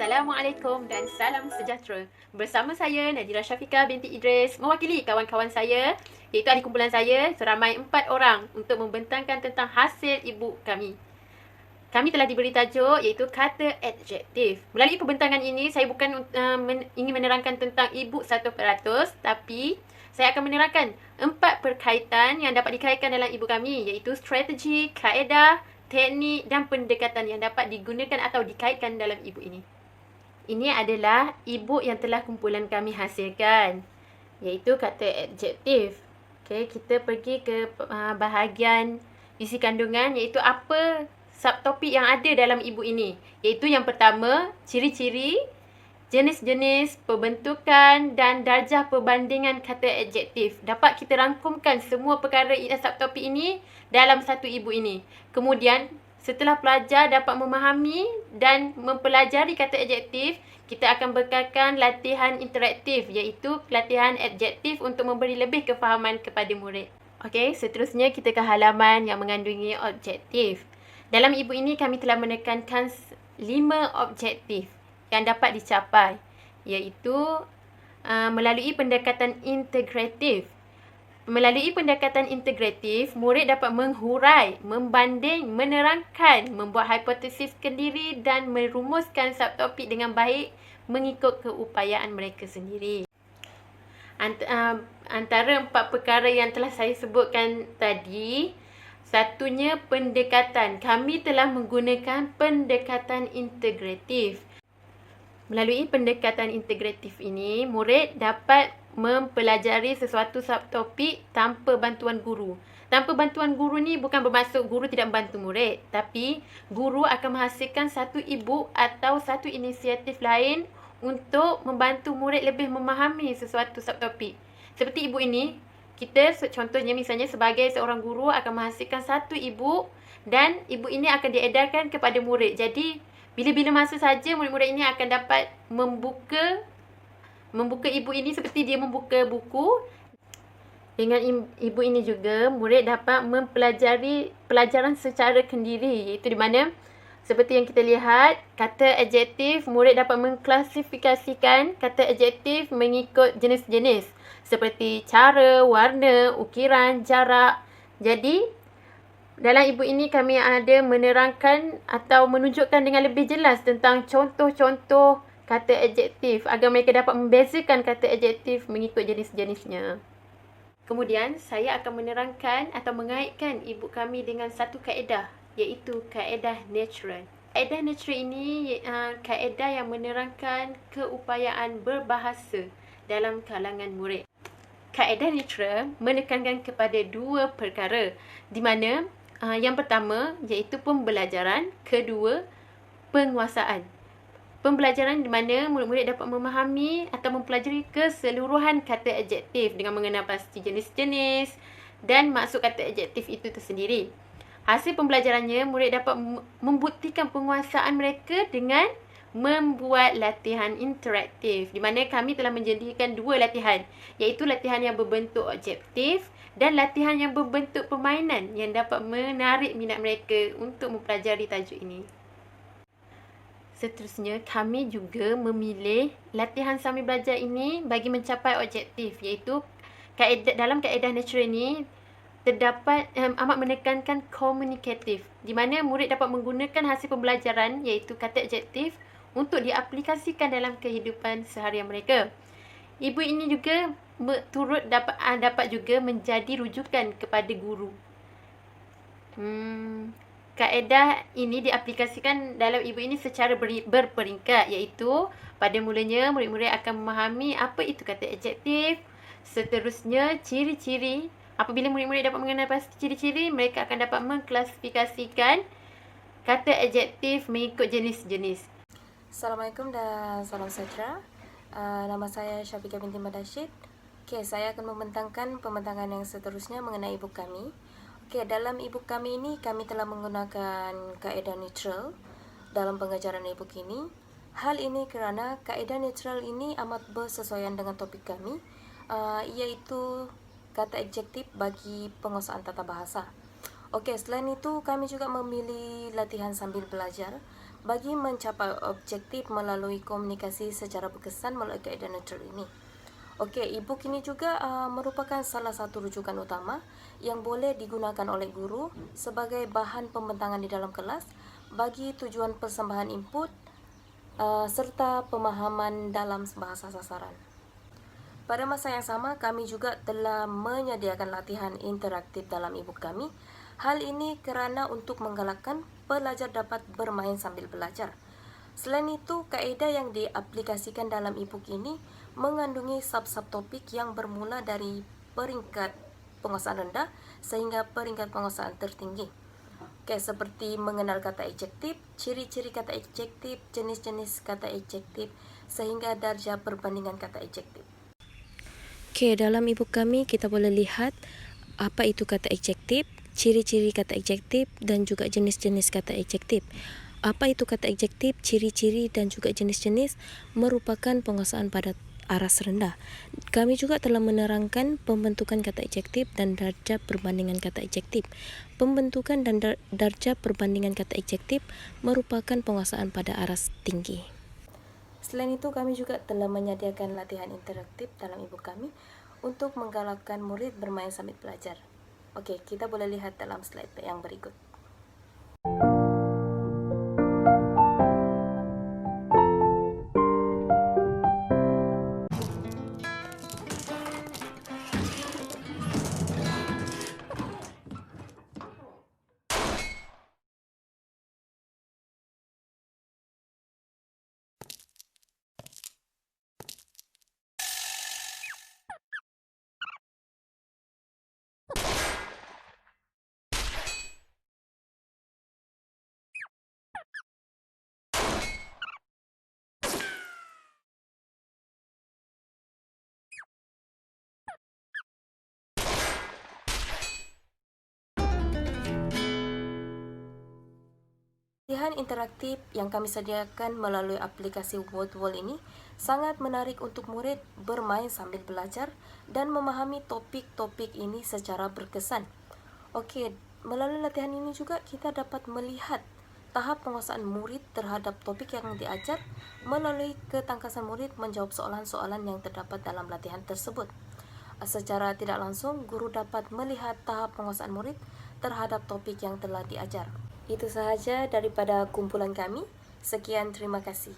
Assalamualaikum dan salam sejahtera. Bersama saya Nadira Syafiqah binti Idris mewakili kawan-kawan saya iaitu ahli kumpulan saya seramai 4 orang untuk membentangkan tentang hasil ibu kami. Kami telah diberi tajuk iaitu kata adjektif. Melalui pembentangan ini saya bukan ingin menerangkan tentang ibu 100%, tapi saya akan menerangkan 4 perkaitan yang dapat dikaitkan dalam ibu kami iaitu strategi, kaedah, teknik dan pendekatan yang dapat digunakan atau dikaitkan dalam ibu ini. Ini adalah ibu yang telah kumpulan kami hasilkan, iaitu kata adjektif. Okey, kita pergi ke bahagian isi kandungan, iaitu apa subtopik yang ada dalam ibu ini. Iaitu yang pertama, ciri-ciri, jenis-jenis, pembentukan dan darjah perbandingan kata adjektif. Dapat kita rangkumkan semua perkara subtopik ini dalam satu ibu ini. Kemudian, setelah pelajar dapat memahami dan mempelajari kata adjektif, kita akan bekalkan latihan interaktif iaitu latihan adjektif untuk memberi lebih kefahaman kepada murid. Okey, seterusnya kita ke halaman yang mengandungi objektif. Dalam ibu ini kami telah menekankan 5 objektif yang dapat dicapai iaitu melalui pendekatan integratif. Melalui pendekatan integratif, murid dapat menghurai, membanding, menerangkan, membuat hipotesis sendiri dan merumuskan subtopik dengan baik mengikut keupayaan mereka sendiri. Antara 4 perkara yang telah saya sebutkan tadi, satunya pendekatan. Kami telah menggunakan pendekatan integratif. Melalui pendekatan integratif ini, murid dapat mempelajari sesuatu subtopik tanpa bantuan guru. Tanpa bantuan guru ni bukan bermaksud guru tidak membantu murid, tapi guru akan menghasilkan satu ibu atau satu inisiatif lain untuk membantu murid lebih memahami sesuatu subtopik. Seperti ibu ini, kita contohnya misalnya sebagai seorang guru akan menghasilkan satu ibu dan ibu ini akan diedarkan kepada murid. Jadi, bila-bila masa saja murid-murid ini akan dapat membuka ibu ini seperti dia membuka buku. Dengan ibu ini juga, murid dapat mempelajari pelajaran secara kendiri, iaitu di mana seperti yang kita lihat, kata adjektif, murid dapat mengklasifikasikan kata adjektif mengikut jenis-jenis seperti cara, warna, ukiran, jarak. Jadi, dalam ibu ini kami ada menerangkan atau menunjukkan dengan lebih jelas tentang contoh-contoh kata adjektif agar mereka dapat membezakan kata adjektif mengikut jenis-jenisnya. Kemudian, saya akan menerangkan atau mengaitkan ibu kami dengan satu kaedah, iaitu kaedah natural. Kaedah natural ini kaedah yang menerangkan keupayaan berbahasa dalam kalangan murid. Kaedah natural menekankan kepada 2 perkara, di mana yang pertama iaitu pembelajaran, kedua penguasaan. Pembelajaran di mana murid-murid dapat memahami atau mempelajari keseluruhan kata adjektif dengan mengenal pasti jenis-jenis dan maksud kata adjektif itu tersendiri. Hasil pembelajarannya, murid dapat membuktikan penguasaan mereka dengan membuat latihan interaktif, di mana kami telah menjadikan 2 latihan, iaitu latihan yang berbentuk objektif dan latihan yang berbentuk permainan yang dapat menarik minat mereka untuk mempelajari tajuk ini. Seterusnya, kami juga memilih latihan sambil belajar ini bagi mencapai objektif, iaitu dalam kaedah natural ini terdapat amat menekankan komunikatif, di mana murid dapat menggunakan hasil pembelajaran iaitu kata adjektif untuk diaplikasikan dalam kehidupan seharian mereka. Ibu ini juga dapat juga menjadi rujukan kepada guru. Kaedah ini diaplikasikan dalam ibu ini secara berperingkat, iaitu pada mulanya murid-murid akan memahami apa itu kata adjektif. Seterusnya, ciri-ciri. Apabila murid-murid dapat mengenal pasti ciri-ciri, mereka akan dapat mengklasifikasikan kata adjektif mengikut jenis-jenis. Assalamualaikum dan salam sejahtera. Nama saya Syafiqah binti Madashid. Saya akan membentangkan pembentangan yang seterusnya mengenai ibu kami. Dalam ibu kami ini kami telah menggunakan kaedah neutral dalam pengajaran ibu ini. Hal ini kerana kaedah neutral ini amat bersesuaian dengan topik kami, iaitu kata adjektif bagi penguasaan tata bahasa. Selain itu kami juga memilih latihan sambil belajar bagi mencapai objektif melalui komunikasi secara berkesan melalui kaedah neutral ini. Okey, e-book ini juga merupakan salah satu rujukan utama yang boleh digunakan oleh guru sebagai bahan pembentangan di dalam kelas bagi tujuan persembahan input serta pemahaman dalam bahasa sasaran. Pada masa yang sama, kami juga telah menyediakan latihan interaktif dalam e-book kami. Hal ini kerana untuk menggalakkan pelajar dapat bermain sambil belajar. Selain itu, kaedah yang diaplikasikan dalam e-book ini mengandungi sub-sub topik yang bermula dari peringkat penguasaan rendah sehingga peringkat penguasaan tertinggi. Seperti mengenal kata adjektif, ciri-ciri kata adjektif, jenis-jenis kata adjektif, sehingga darjah perbandingan kata adjektif. Dalam e-book kami kita boleh lihat apa itu kata adjektif, ciri-ciri kata adjektif dan juga jenis-jenis kata adjektif. Apa itu kata adjektif, ciri-ciri dan juga jenis-jenis merupakan penguasaan pada aras rendah. Kami juga telah menerangkan pembentukan kata adjektif dan darjah perbandingan kata adjektif. Pembentukan dan darjah perbandingan kata adjektif merupakan penguasaan pada aras tinggi. Selain itu, kami juga telah menyediakan latihan interaktif dalam e-book kami untuk menggalakkan murid bermain sambil belajar. Okey, kita boleh lihat dalam slide yang berikut. Latihan interaktif yang kami sediakan melalui aplikasi WordWall ini sangat menarik untuk murid bermain sambil belajar dan memahami topik-topik ini secara berkesan. Okey, melalui latihan ini juga kita dapat melihat tahap penguasaan murid terhadap topik yang diajar melalui ketangkasan murid menjawab soalan-soalan yang terdapat dalam latihan tersebut. Secara tidak langsung, guru dapat melihat tahap penguasaan murid terhadap topik yang telah diajar. Itu sahaja daripada kumpulan kami. Sekian, terima kasih.